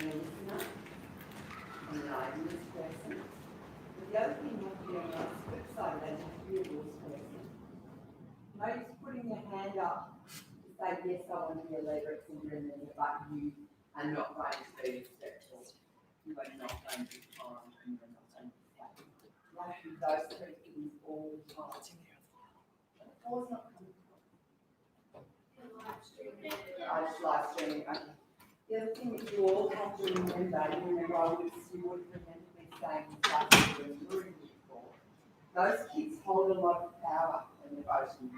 and a listener and an ideas person. But the other thing you have to be on the flip side of that is to be a rules person. Notice putting your hand up to say, yes, I want to be a leader at Cinderella, but you are not going to be respectful. You are not going to be kind, and you are not going to be safe. You have to do those three things all the time. The four's not coming. I just live streaming. Okay. The other thing that you all have to remember, I would remember me saying this in the room before. Those kids hold a lot of power when they're voting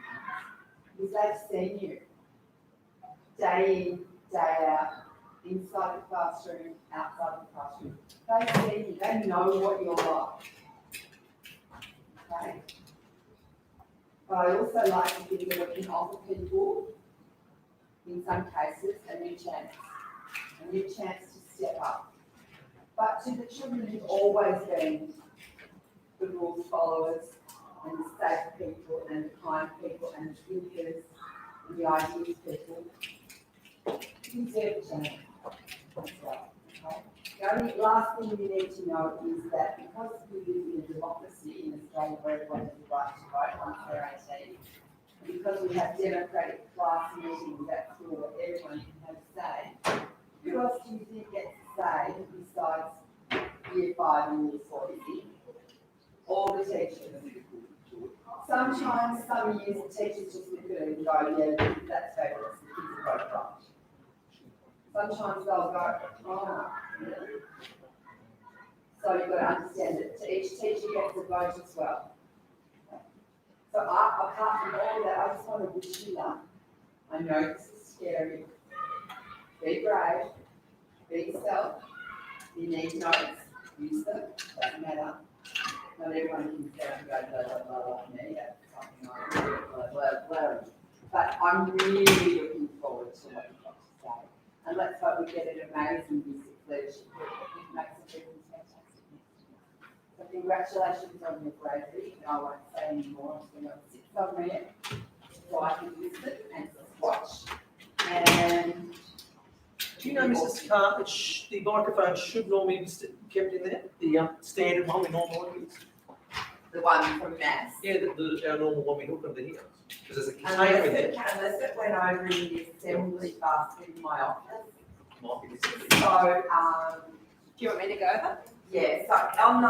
because they've seen you day in, day out, inside the classroom, outside the classroom. They've seen you, they know what you're like. Okay. But I also like to think that we can offer people, in some cases, a new chance to step up. But to the children who've always been the rules followers and the safe people and the kind people and the thinkers and the ideas people, you deserve a chance. Okay? The only last thing you need to know is that because we live in a democracy in Australia where everyone has the right to vote once they're 18, because we have democratic class meetings at school where everyone can have a say, who else do you think gets a say besides year 5 and year 4? All the teachers. Sometimes, some years, the teachers just look at it and go, yeah, that's fabulous, the kids have got it right. Sometimes they'll go, oh, really? So you've got to understand that each teacher gets a vote as well. So apart from all that, I just want to wish you luck. I know this is scary. Be brave. Be yourself. You need notes. Use them. Doesn't matter. Not everyone can say and go blah blah blah like me. That's something I do. Blah blah blah. But I'm really looking forward to what you've got to say. And let's hope we get an amazing music leadership group that makes a difference. Fantastic. So congratulations on your bravery. I won't say any more. I'm going to sit somewhere so I can listen and watch. And do you know, Mrs. Carr, that the microphone should normally be kept in there? The standard one we normally use? the one from Mass. Yeah, our normal one we hook under here. Because there's a container in there. Unless it went over in the assembly basket in my office. Might be this. So, Do you want me to go over? yeah, so on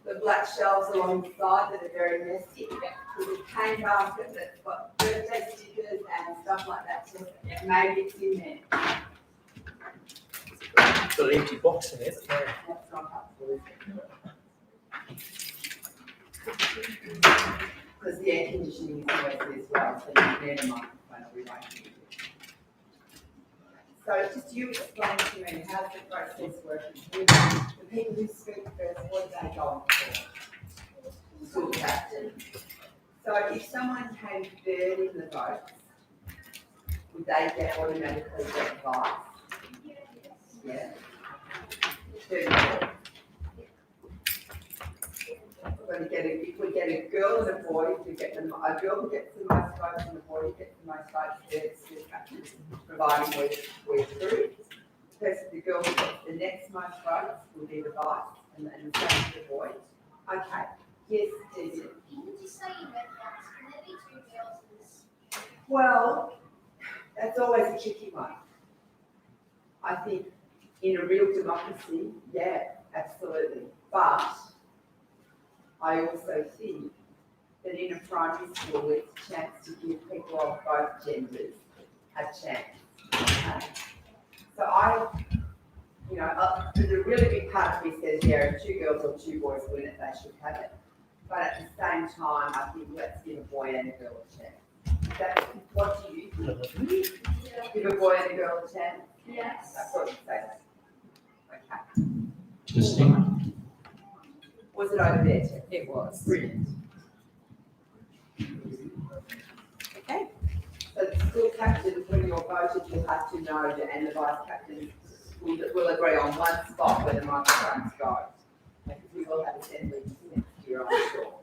the black shelves along the side that are very messy, there's a cane basket that's got birthday stickers and stuff like that. So maybe it's in there. Got an empty box in there. That's not helpful, is it? Because the air conditioning is noisy as well, so you need a microphone or we won't hear you. So just you explain to me, how's the process working? The people who speak first, what are they going for? School captain. So if someone came third in the votes, would they get automatically get advice? Yeah. If we get a girl and a boy, we get them, a girl who gets the most votes and a boy who gets the most votes, they're school captains, providing we're through. The girl who gets the next most votes will be the vice, and the same for the boy. Okay, yes, Daisy. Can you just say you read that? Can there be 2 girls in this? Well, that's always a tricky one. I think in a real democracy, yeah, absolutely. But I also think that in a primary school, it's a chance to give people of both genders a chance. Okay? So there's a really big part of me says, yeah, if 2 girls or 2 boys win it, they should have it. But at the same time, I think let's give a boy and a girl a chance. What do you think? Give a boy and a girl a chance? Yes. That's what you say. Okay. Interesting. Was it over there, Tim? It was. Brilliant. Okay. So the school captains, when you're voted, you'll have to know that, and the vice captains will agree on one spot where the microphones go. Because we will have assembly next year, I'm sure.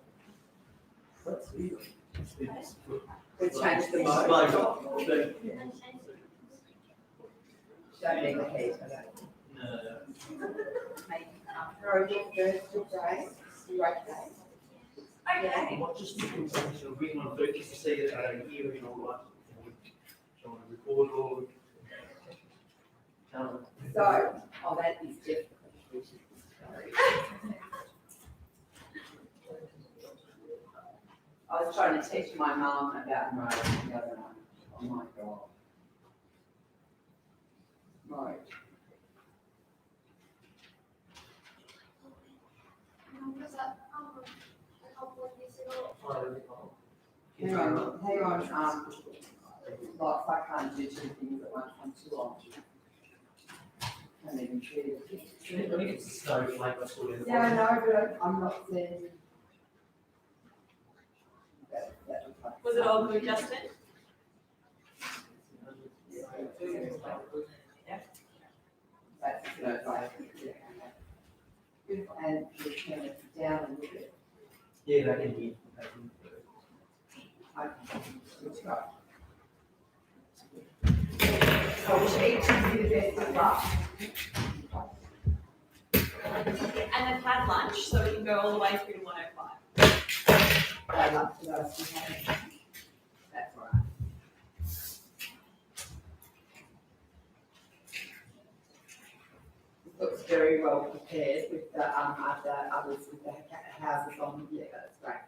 We've changed the mode. Don't need the heat, I don't. No. Rose, you're still great, you okay? Okay. What just looking to bring on through just to see it here and all that. Trying to record all. So, oh, that is definitely. Sorry. I was trying to teach my mum about Rose the other night. Oh my God. Right. Was that, a couple of years ago? Hang on, lots, I can't do two things at once, I'm too long. Can't even choose. I think it's a snowflake, I saw it. Yeah, I know, but I'm not seeing. Was it all good, Justin? That's, like, and you turn it down a little bit. Yeah, that can be. It's right. So we should each do the best of luck. And they've had lunch, so we can go all the way through to 105. I love to know if you have. That's all right. It looks very well prepared with the, others with the houses on, yeah, that's great.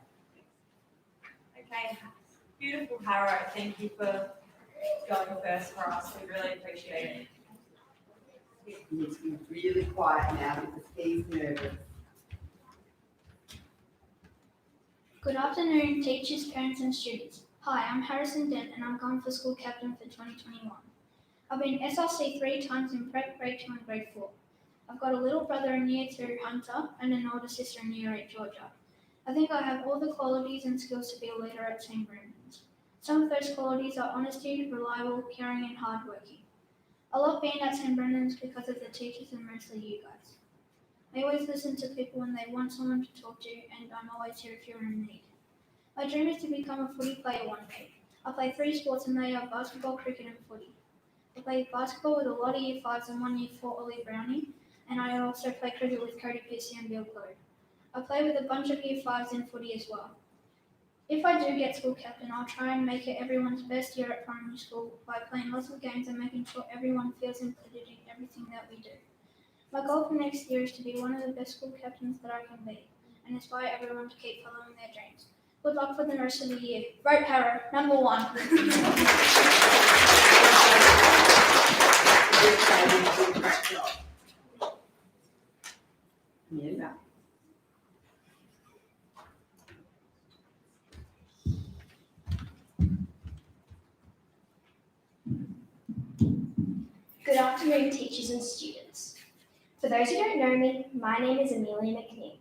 Okay, beautiful Harrow, thank you for going first for us, we really appreciate it. You need to be really quiet now because he's nervous. Good afternoon, teachers, parents and students. Hi, I'm Harrison Dent and I'm going for school captain for 2021. I've been SRC 3 times in prep, grade 2 and grade 4. I've got a little brother in year 2, Hunter, and an older sister in year 8, Georgia. I think I have all the qualities and skills to be a leader at St. Brendan's. Some of those qualities are honesty, reliable, caring and hardworking. I love being at St. Brendan's because of the teachers and mostly you guys. I always listen to people when they want someone to talk to, and I'm always here if you're in need. My dream is to become a footy player one day. I play 3 sports and they are basketball, cricket and footy. I play basketball with a lot of year 5s and 1 year 4 Ollie Brownie, and I also play cricket with Cody Pissy and Bill Clode. I play with a bunch of year 5s in footy as well. If I do get school captain, I'll try and make it everyone's best year at primary school by playing lots of games and making sure everyone feels included in everything that we do. My goal for next year is to be one of the best school captains that I can be and inspire everyone to keep following their dreams. Good luck for the rest of the year. Vote Harrow, number 1. Yeah. Good afternoon, teachers and students. For those who don't know me, my name is Amelia McNeil.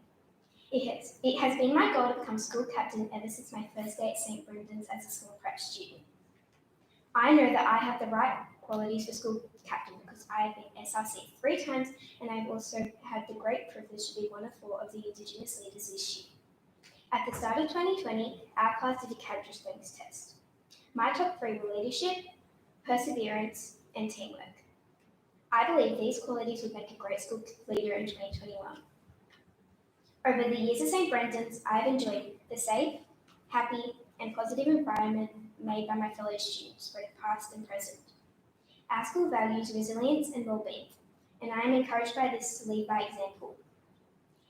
It has been my goal to become school captain ever since my first day at St. Brendan's as a small prep student. I know that I have the right qualities for school captain because I have been SRC 3 times and I've also had the great privilege to be one of 4 of the Indigenous leaders this year. At the start of 2020, our class did a character strengths test. My top 3 were leadership, perseverance, and teamwork. I believe these qualities would make a great school leader in 2021. Over the years at St. Brendan's, I have enjoyed the safe, happy, and positive environment made by my fellow students, both past and present. Our school values resilience and well-being, and I am encouraged by this to lead by example.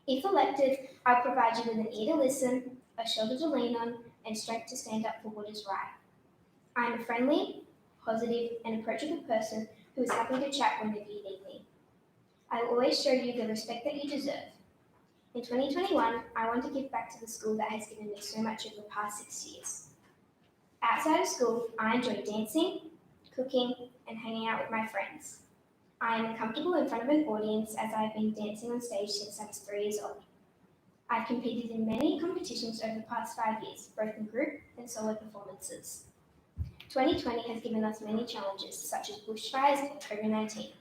If elected, I'll provide you with an ear to listen, a shoulder to lean on, and strength to stand up for what is right. I am a friendly, positive, and approachable person who is happy to chat whenever you need me. I will always show you the respect that you deserve. In 2021, I want to give back to the school that has given me so much over the past 6 years. Outside of school, I enjoy dancing, cooking, and hanging out with my friends. I am comfortable in front of an audience as I have been dancing on stage since I was 3 years old. I've competed in many competitions over the past 5 years, both in group and solo performances. 2020 has given us many challenges, such as bushfires and COVID-19.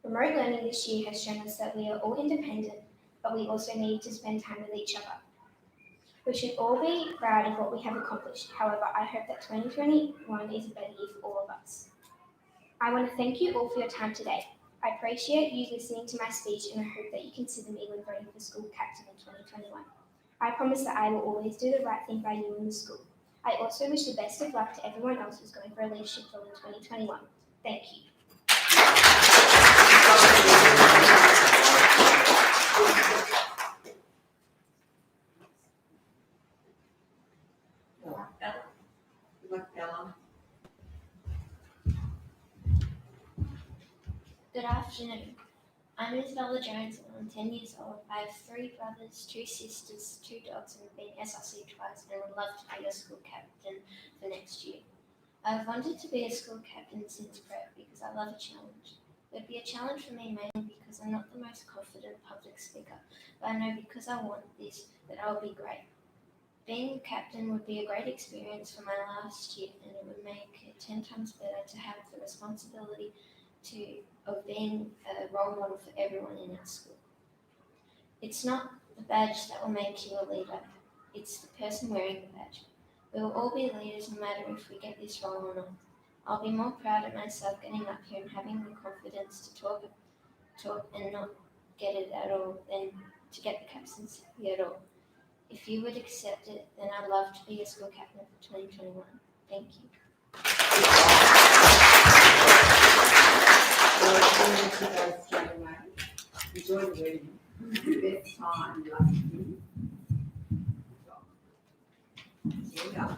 Remote learning this year has shown us that we are all independent, but we also need to spend time with each other. We should all be proud of what we have accomplished. However, I hope that 2021 is a better year for all of us. I want to thank you all for your time today. I appreciate you listening to my speech and I hope that you consider me when voting for school captain in 2021. I promise that I will always do the right thing by you and the school. I also wish the best of luck to everyone else who's going for a leadership role in 2021. Thank you. Good luck, Bella. Good afternoon. I'm Isabella Jones and I'm 10 years old. I have 3 brothers, 2 sisters, 2 dogs, and have been SRC twice and I would love to be a school captain for next year. I've wanted to be a school captain since prep because I love a challenge. It would be a challenge for me mainly because I'm not the most confident public speaker, but I know because I want this that I will be great. Being captain would be a great experience for my last year and it would make it 10 times better to have the responsibility of being a role model for everyone in our school. It's not the badge that will make you a leader, it's the person wearing the badge. We will all be leaders no matter if we get this role or not. I'll be more proud of myself getting up here and having the confidence to talk and not get it at all than to get the captaincy at all. If you would accept it, then I'd love to be a school captain for 2021. Thank you. Enjoy the wedding. Best time, lucky. Yeah.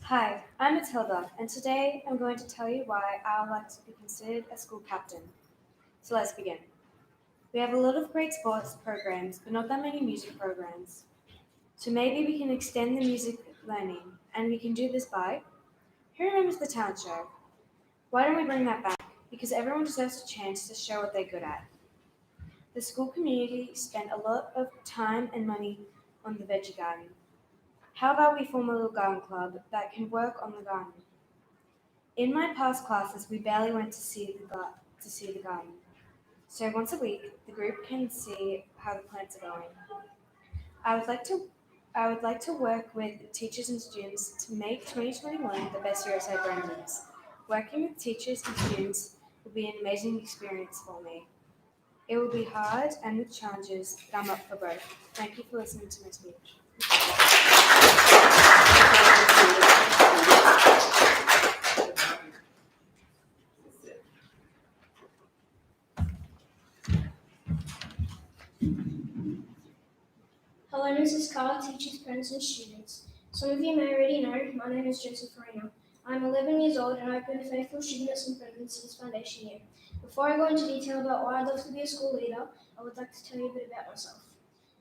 Hi, I'm Matilda, and today I'm going to tell you why I would like to be considered a school captain. So let's begin. We have a lot of great sports programs, but not that many music programs. So maybe we can extend the music learning, and we can do this by, who remembers the talent show? Why don't we bring that back? Because everyone deserves a chance to show what they're good at. The school community spent a lot of time and money on the veggie garden. How about we form a little garden club that can work on the garden? In my past classes, we barely went to see the garden. So once a week, the group can see how the plants are going. I would like to work with teachers and students to make 2021 the best year at St. Brendan's. Working with teachers and students will be an amazing experience for me. It will be hard and with challenges, but I'm up for both. Thank you for listening to my speech. Hello, Mrs. Carr, teachers, parents, and students. Some of you may already know, my name is Joseph Farina. I'm 11 years old and I've been a faithful student at St. Brendan's since foundation year. Before I go into detail about why I'd love to be a school leader, I would like to tell you a bit about myself.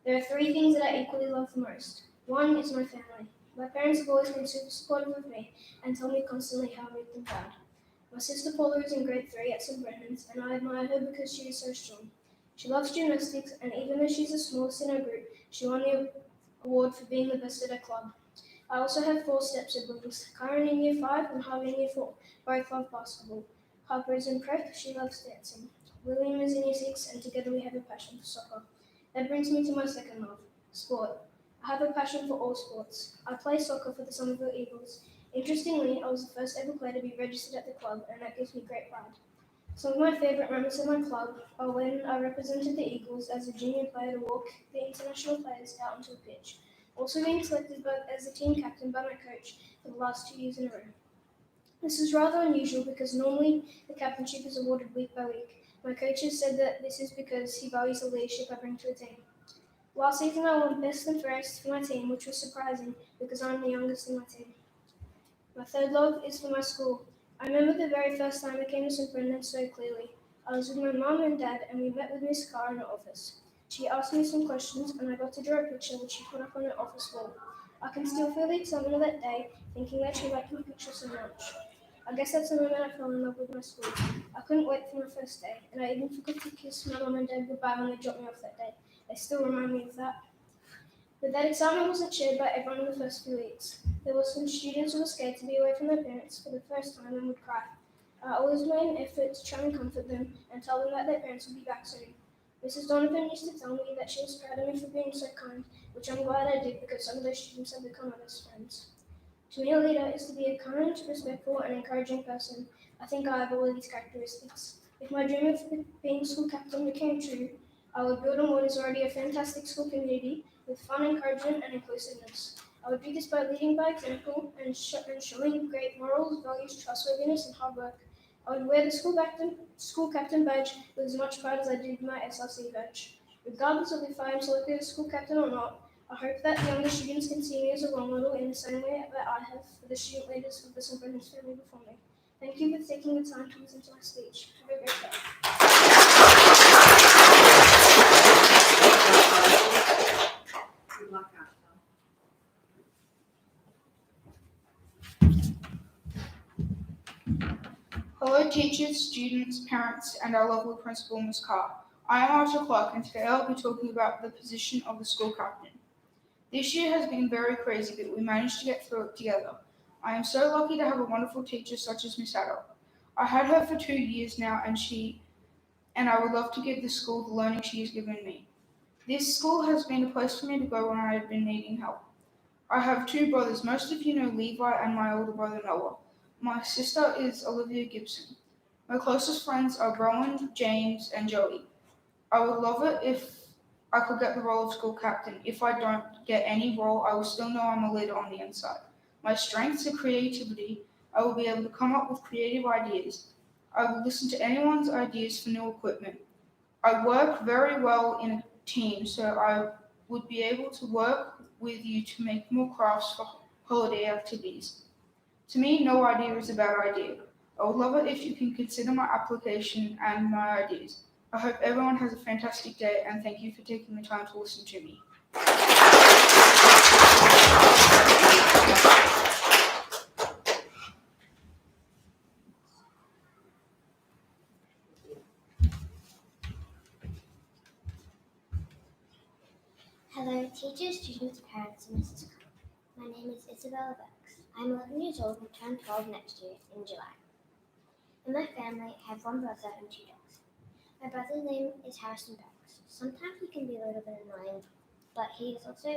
There are 3 things that I equally love the most. 1 is my family. My parents have always been super supportive of me and tell me constantly how I make them proud. My sister Paula is in grade 3 at St. Brendan's and I admire her because she is so strong. She loves gymnastics and even though she's the smallest in her group, she won the award for being the best at her club. I also have 4 step-siblings, Karen in year 5 and Harvey in year 4, both love basketball. Harper is in prep, she loves dancing. William is in year 6 and together we have a passion for soccer. That brings me to my second love, sport. I have a passion for all sports. I play soccer for the Somerville Eagles. Interestingly, I was the first ever player to be registered at the club and that gives me great pride. Some of my favourite moments of my club are when I represented the Eagles as a junior player to walk the international players out onto the pitch. Also being selected as a team captain by my coach for the last 2 years in a row. This is rather unusual because normally the captainship is awarded week by week. My coach has said that this is because he values the leadership I bring to a team. Last season I won best and fairest for my team, which was surprising because I'm the youngest in my team. My third love is for my school. I remember the very first time I came to St. Brendan's so clearly. I was with my mum and dad and we met with Miss Carr in her office. She asked me some questions and I got to draw a picture which she put up on her office wall. I can still feel the excitement of that day, thinking that she liked my picture so much. I guess that's the moment I fell in love with my school. I couldn't wait for my first day, and I even forgot to kiss my mum and dad goodbye when they dropped me off that day. They still remind me of that. But that excitement wasn't shared by everyone in the first few weeks. There were some students who were scared to be away from their parents for the first time and would cry. I always made an effort to try and comfort them and tell them that their parents would be back soon. Mrs. Donovan used to tell me that she was proud of me for being so kind, which I'm glad I did because some of those students have become my best friends. To me, a leader is to be a kind, respectful, and encouraging person. I think I have all of these characteristics. If my dream of being school captain became true, I would build on what is already a fantastic school community with fun, encouragement, and inclusiveness. I would do this by leading by example and showing great morals, values, trustworthiness, and hard work. I would wear the school captain badge with as much pride as I did my SRC badge. Regardless of if I am selected as school captain or not, I hope that younger students can see me as a role model in the same way that I have for the student leaders of the St. Brendan's family before me. Thank you for taking the time to listen to my speech. Have a great day. Good luck, Arthur. Hello teachers, students, parents, and our lovely principal, Ms. Carr. I am Arthur Clark, and today I'll be talking about the position of the school captain. This year has been very crazy, but we managed to get through it together. I am so lucky to have a wonderful teacher such as Miss Addo. I had her for 2 years now, and I would love to give the school the learning she has given me. This school has been a place for me to go when I have been needing help. I have 2 brothers. Most of you know Levi and my older brother Noah. My sister is Olivia Gibson. My closest friends are Rowan, James, and Joey. I would love it if I could get the role of school captain. If I don't get any role, I will still know I'm a leader on the inside. My strengths are creativity. I will be able to come up with creative ideas. I will listen to anyone's ideas for new equipment. I work very well in a team, so I would be able to work with you to make more crafts for holiday activities. To me, no idea is a bad idea. I would love it if you can consider my application and my ideas. I hope everyone has a fantastic day, and thank you for taking the time to listen to me. Hello, teachers, students, parents, and Mrs. Carr. My name is Isabella Burks. I'm 11 years old and turn 12 next year in July. In my family, I have 1 brother and 2 dogs. My brother's name is Harrison Burks. Sometimes he can be a little bit annoying, but he is also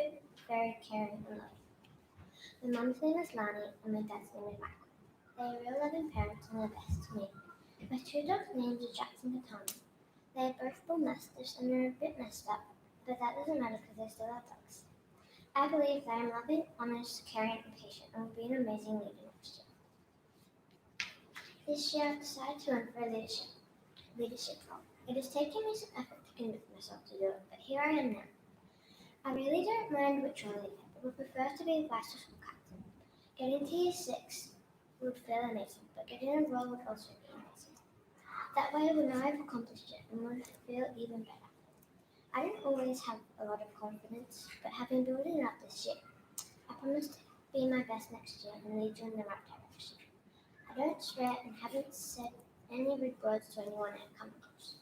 very caring and loving. My mum's name is Lani and my dad's name is Michael. They are real loving parents and the best to me. My 2 dogs' names are Jackson and Katana. They are both bull mastiffs and they're a bit messed up, but that doesn't matter because they're still our dogs. I believe that I'm loving, honest, caring, and patient and will be an amazing leader next year. This year I've decided to run for a leadership role. It has taken me some effort to convince myself to do it, but here I am now. I really don't mind which role I get, but would prefer to be vice school captain. Getting to year 6 would feel amazing, but getting a role would also be amazing. That way I would know I've accomplished it and would feel even better. I don't always have a lot of confidence, but have been building it up this year. I promise to be my best next year and lead you in the right direction. I don't swear and haven't said any rude words to anyone at come close.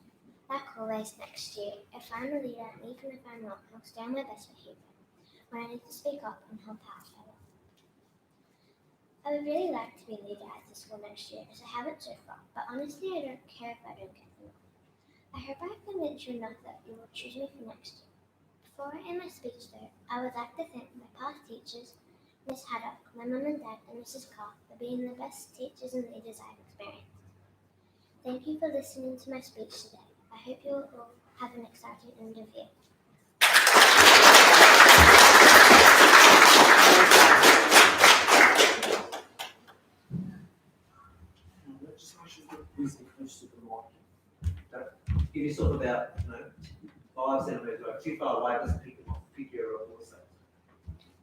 Like always, next year, if I'm a leader and even if I'm not, I'll stay on my best behavior when I need to speak up and help out fellow. I would really like to be a leader at the school next year, as I haven't so far, but honestly I don't care if I don't get the role. I hope I have convinced you enough that you will choose me for next year. Before I end my speech though, I would like to thank my past teachers, Miss Haddock, my mum and dad, and Mrs. Carr for being the best teachers and leaders I've experienced. Thank you for listening to my speech today. I hope you will all have an exciting end of year. Let's just make sure that this is close to the mic. Give yourself about 5 centimetres away. Too far away, just pick your voice up.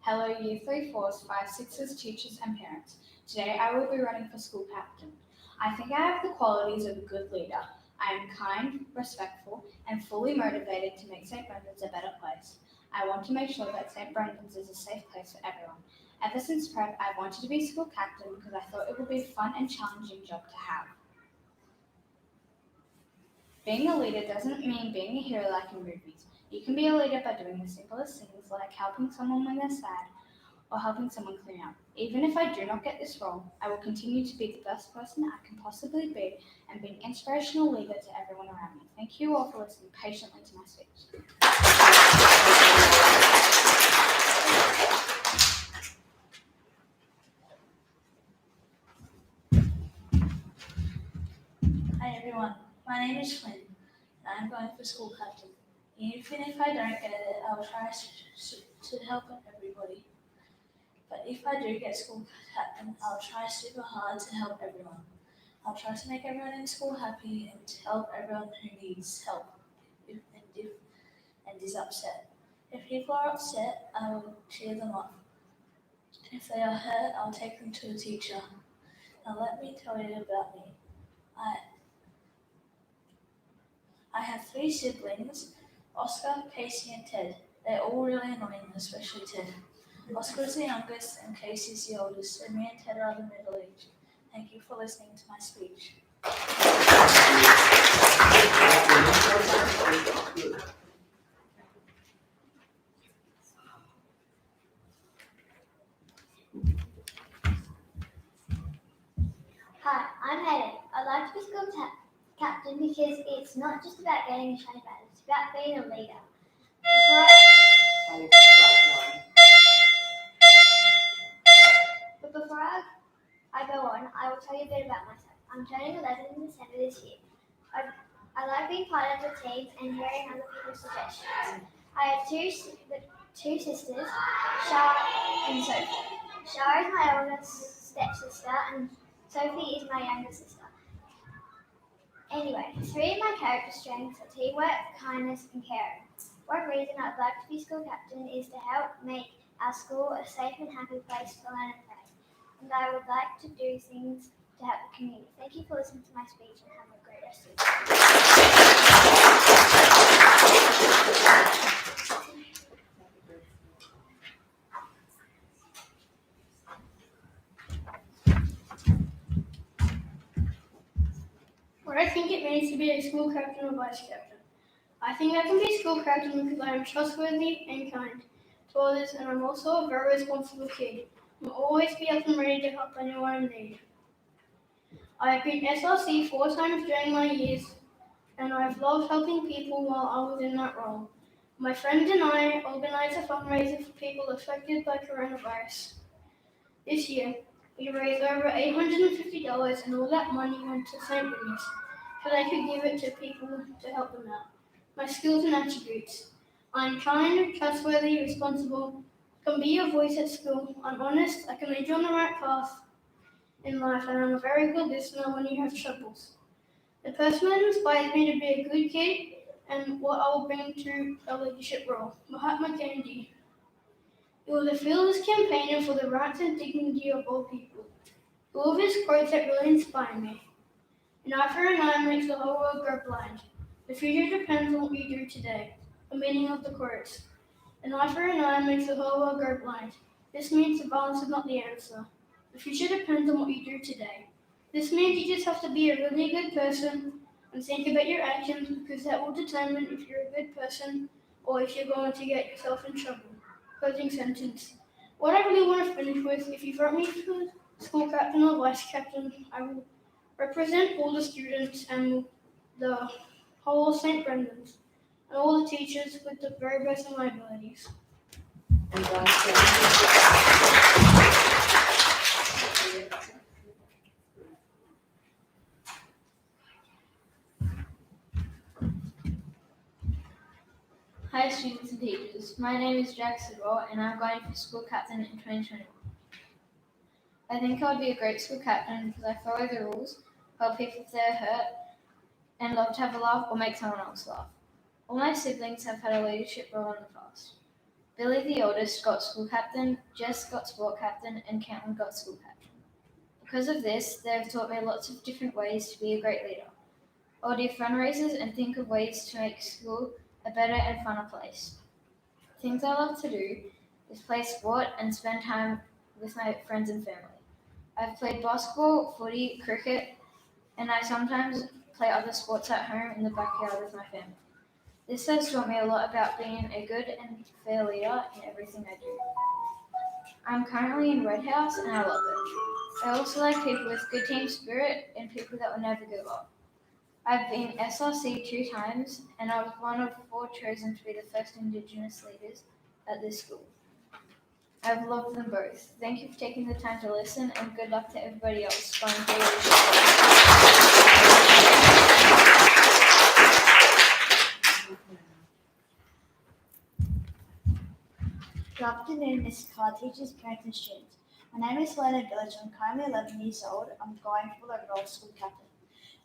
Hello, Year 3 4s, 5 6s, teachers and parents. Today I will be running for school captain. I think I have the qualities of a good leader. I am kind, respectful, and fully motivated to make St. Brendan's a better place. I want to make sure that St. Brendan's is a safe place for everyone. Ever since prep, I wanted to be school captain because I thought it would be a fun and challenging job to have. Being a leader doesn't mean being a hero like in movies. You can be a leader by doing the simplest things like helping someone when they're sad or helping someone clean up. Even if I do not get this role, I will continue to be the best person I can possibly be and be an inspirational leader to everyone around me. Thank you all for listening patiently to my speech. everyone, my name is Flynn, and I'm going for school captain. Even if I don't get it, I'll try to help everybody. But if I do get school captain, I'll try super hard to help everyone. I'll try to make everyone in school happy and to help everyone who needs help and is upset. If people are upset, I will cheer them up. If they are hurt, I'll take them to a teacher. Now let me tell you about me. I have 3 siblings, Oscar, Casey and Ted. They're all really annoying, especially Ted. Oscar is the youngest and Casey is the oldest, and me and Ted are the middle age. Thank you for listening to my speech. Hi, I'm Hayden. I'd like to be school captain because it's not just about getting a shiny badge, it's about being a leader. But before I go on, I will tell you a bit about myself. I'm turning 11 in December this year. I like being part of the team and hearing other people's suggestions. I have two sisters, Shah and Sophie. Shah is my oldest stepsister and Sophie is my younger sister. Anyway, 3 of my character strengths are teamwork, kindness and caring. One reason I'd like to be school captain is to help make our school a safe and happy place to learn and play. And I would like to do things to help the community. Thank you for listening to my speech and have a great rest of the What I think it means to be a school captain or vice captain. I think I can be school captain because I am trustworthy and kind to others, and I'm also a very responsible kid. I'll always be up and ready to help anyone in need. I have been SRC 4 times during my years, and I've loved helping people while I was in that role. My friends and I organized a fundraiser for people affected by coronavirus. This year, we raised over $850, and all that money went to St. Brendan's, so they could give it to people to help them out. My skills and attributes. I'm kind, trustworthy, responsible, can be your voice at school. I'm honest, I can lead you on the right path in life, and I'm a very good listener when you have troubles. The person that inspires me to be a good kid and what I will bring to a leadership role. Mahatma Gandhi. He was a fearless campaigner for the rights and dignity of all people. All of his quotes that really inspire me. An eye for an eye makes the whole world go blind. The future depends on what you do today. The meaning of the quotes. An eye for an eye makes the whole world go blind. This means the violence is not the answer. The future depends on what you do today. This means you just have to be a really good person and think about your actions, because that will determine if you're a good person or if you're going to get yourself in trouble. Closing sentence. What I really want to finish with, if you vote me for school captain or vice captain, I will represent all the students and the whole of St. Brendan's and all the teachers with the very best of my abilities. And Hi students and teachers, my name is Jack Sidwell and I'm going for school captain in 2021. I think I would be a great school captain because I follow the rules, help people if they're hurt, and love to have a laugh or make someone else laugh. All my siblings have had a leadership role in the past. Billy the oldest got school captain, Jess got sport captain, and Caitlin got school captain. Because of this, they have taught me lots of different ways to be a great leader. I'll do fundraisers and think of ways to make school a better and funner place. Things I love to do is play sport and spend time with my friends and family. I've played basketball, footy, cricket, and I sometimes play other sports at home in the backyard with my family. This has taught me a lot about being a good and fair leader in everything I do. I'm currently in Red House and I love it. I also like people with good team spirit and people that will never give up. I've been SRC 2 times, and I was one of 4 chosen to be the first Indigenous leaders at this school. I've loved them both. Thank you for taking the time to listen, and good luck to everybody else going for your leadership. Good afternoon, Miss Carr, teachers, parents, and students. My name is Leonard Village. I'm currently 11 years old. I'm going for the role of school captain.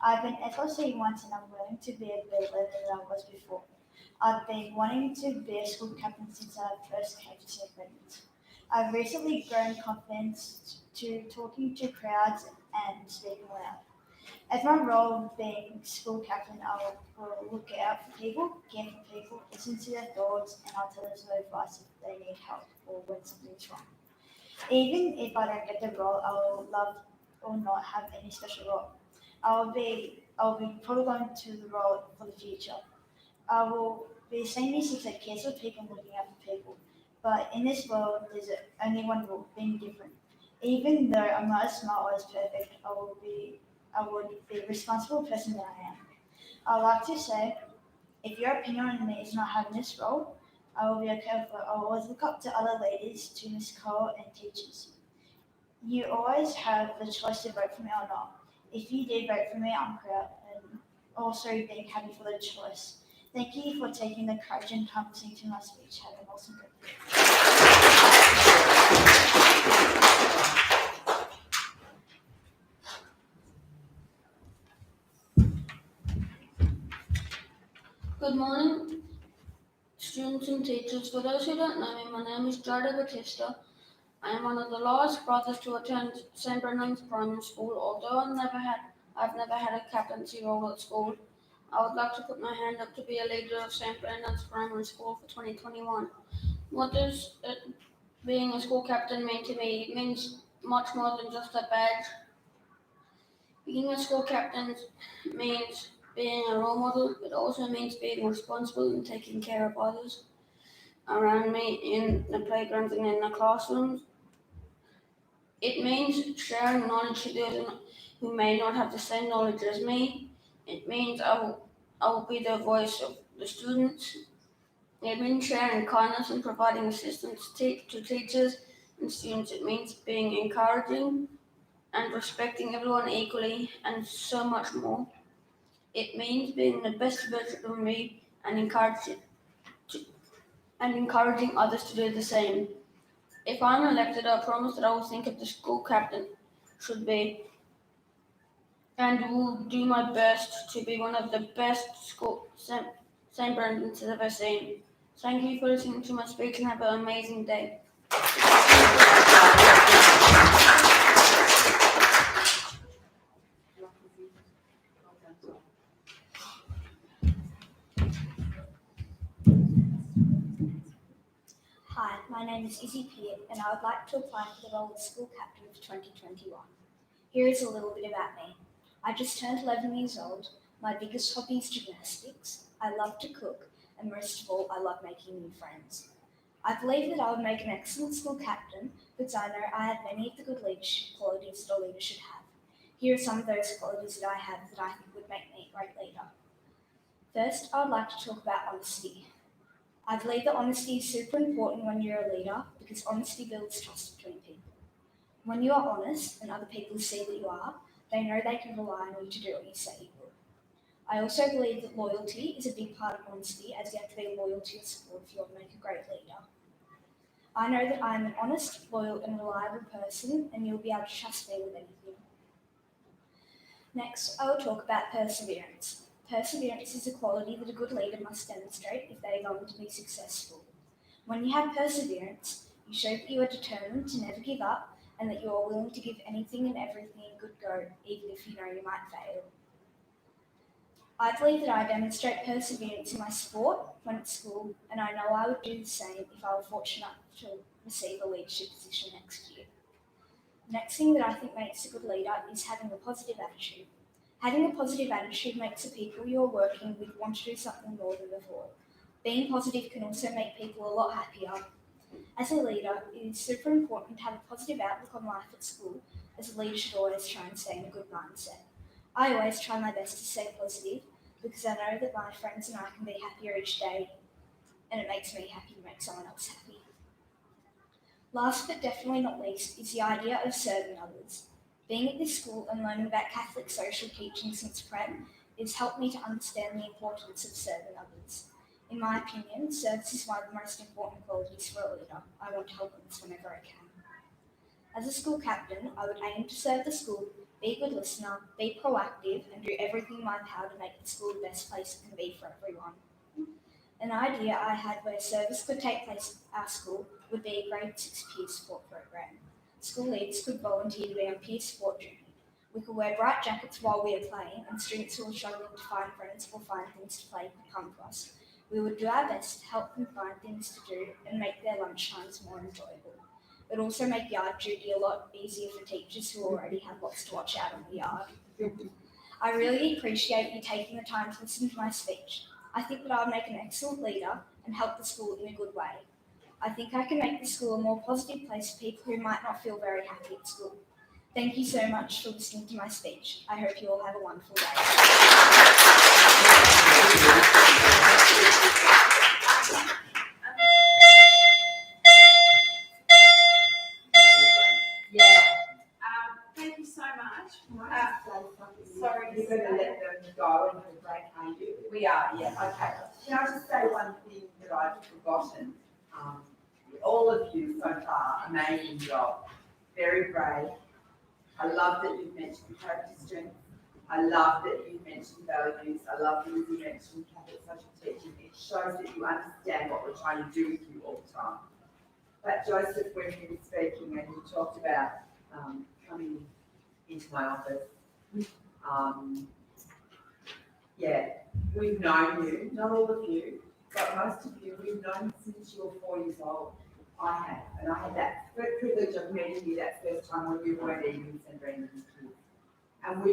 I've been FLC once and I'm willing to be a bit better than I was before. I've been wanting to be a school captain since I first came to St. Brendan's. I've recently grown confidence to talking to crowds and speaking loud. As my role being school captain, I will look out for people, care for people, listen to their thoughts, and I'll tell them some advice if they need help or when something's wrong. Even if I don't get the role, I will love or not have any special role. I'll be probably going to the role for the future. I will be saying these things like cares for people and looking out for people. But in this world, there's only one rule, being different. Even though I'm not as smart or as perfect, I would be a responsible person that I am. I like to say, if your opinion on me is not having this role, I will be okay with it. I will always look up to other leaders, to Miss Cole and teachers. You always have the choice to vote for me or not. If you did vote for me, I'm proud and also being happy for the choice. Thank you for taking the courage and time listening to my speech. Have an awesome day. Good morning, students and teachers. For those who don't know me, my name is Jada Batista. I am one of the last brothers to attend St. Brendan's Primary School. Although I've never had a captaincy role at school, I would like to put my hand up to be a leader of St. Brendan's Primary School for 2021. What does being a school captain mean to me? It means much more than just a badge. Being a school captain means being a role model. It also means being responsible and taking care of others around me in the playgrounds and in the classrooms. It means sharing knowledge to those who may not have the same knowledge as me. It means I will be the voice of the students. It means sharing kindness and providing assistance to teachers and students. It means being encouraging and respecting everyone equally and so much more. It means being the best version of me and encouraging others to do the same. If I'm elected, I promise that I will think of the school captain should be and will do my best to be one of the best school St. Brendan's has ever seen. Thank you for listening to my speech and have an amazing day. Hi, my name is Izzy Peart and I would like to apply for the role of school captain for 2021. Here is a little bit about me. I just turned 11 years old. My biggest hobby is gymnastics. I love to cook and most of all, I love making new friends. I believe that I would make an excellent school captain because I know I have many of the good leadership qualities that a leader should have. Here are some of those qualities that I have that I think would make me a great leader. First, I would like to talk about honesty. I believe that honesty is super important when you're a leader because honesty builds trust between people. When you are honest and other people see that you are, they know they can rely on you to do what you say you will. I also believe that loyalty is a big part of honesty as you have to be loyal to your school if you want to make a great leader. I know that I am an honest, loyal and reliable person and you'll be able to trust me with anything. Next, I will talk about perseverance. Perseverance is a quality that a good leader must demonstrate if they are going to be successful. When you have perseverance, you show that you are determined to never give up and that you are willing to give anything and everything a good go, even if you know you might fail. I believe that I demonstrate perseverance in my sport when at school, and I know I would do the same if I were fortunate enough to receive a leadership position next year. The next thing that I think makes a good leader is having a positive attitude. Having a positive attitude makes the people you're working with want to do something more than before. Being positive can also make people a lot happier. As a leader, it is super important to have a positive outlook on life at school, as a leader should always try and stay in a good mindset. I always try my best to stay positive because I know that my friends and I can be happier each day, and it makes me happy to make someone else happy. Last but definitely not least is the idea of serving others. Being at this school and learning about Catholic social teaching since prep has helped me to understand the importance of serving others. In my opinion, service is one of the most important qualities for a leader. I want to help others whenever I can. As a school captain, I would aim to serve the school, be a good listener, be proactive, and do everything in my power to make the school the best place it can be for everyone. An idea I had where service could take place at our school would be a grade 6 peer sport program. School leaders could volunteer to be on peer sport duty. We could wear bright jackets while we are playing, and students who are struggling to find friends or find things to play could come to us. We would do our best to help them find things to do and make their lunchtimes more enjoyable. It would also make yard duty a lot easier for teachers who already have lots to watch out in the yard. I really appreciate you taking the time to listen to my speech. I think that I would make an excellent leader and help the school in a good way. I think I can make the school a more positive place for people who might not feel very happy at school. Thank you so much for listening to my speech. I hope you all have a wonderful day. Yeah. Thank you so much. Sorry, you're going to let them go and have a break, aren't you? We are, yeah, okay. Can I just say one thing that I've forgotten? All of you so far, amazing job, very brave. I love that you've mentioned character strength. I love that you've mentioned values. I love that you mentioned Catholic social teaching. It shows that you understand what we're trying to do with you all the time. But Joseph, when you were speaking and you talked about coming into my office, yeah, we've known you, not all of you, but most of you, we've known you since you were 4 years old. I have, and I had that privilege of meeting you that first time when you weren't even St. Brendan's kids. And we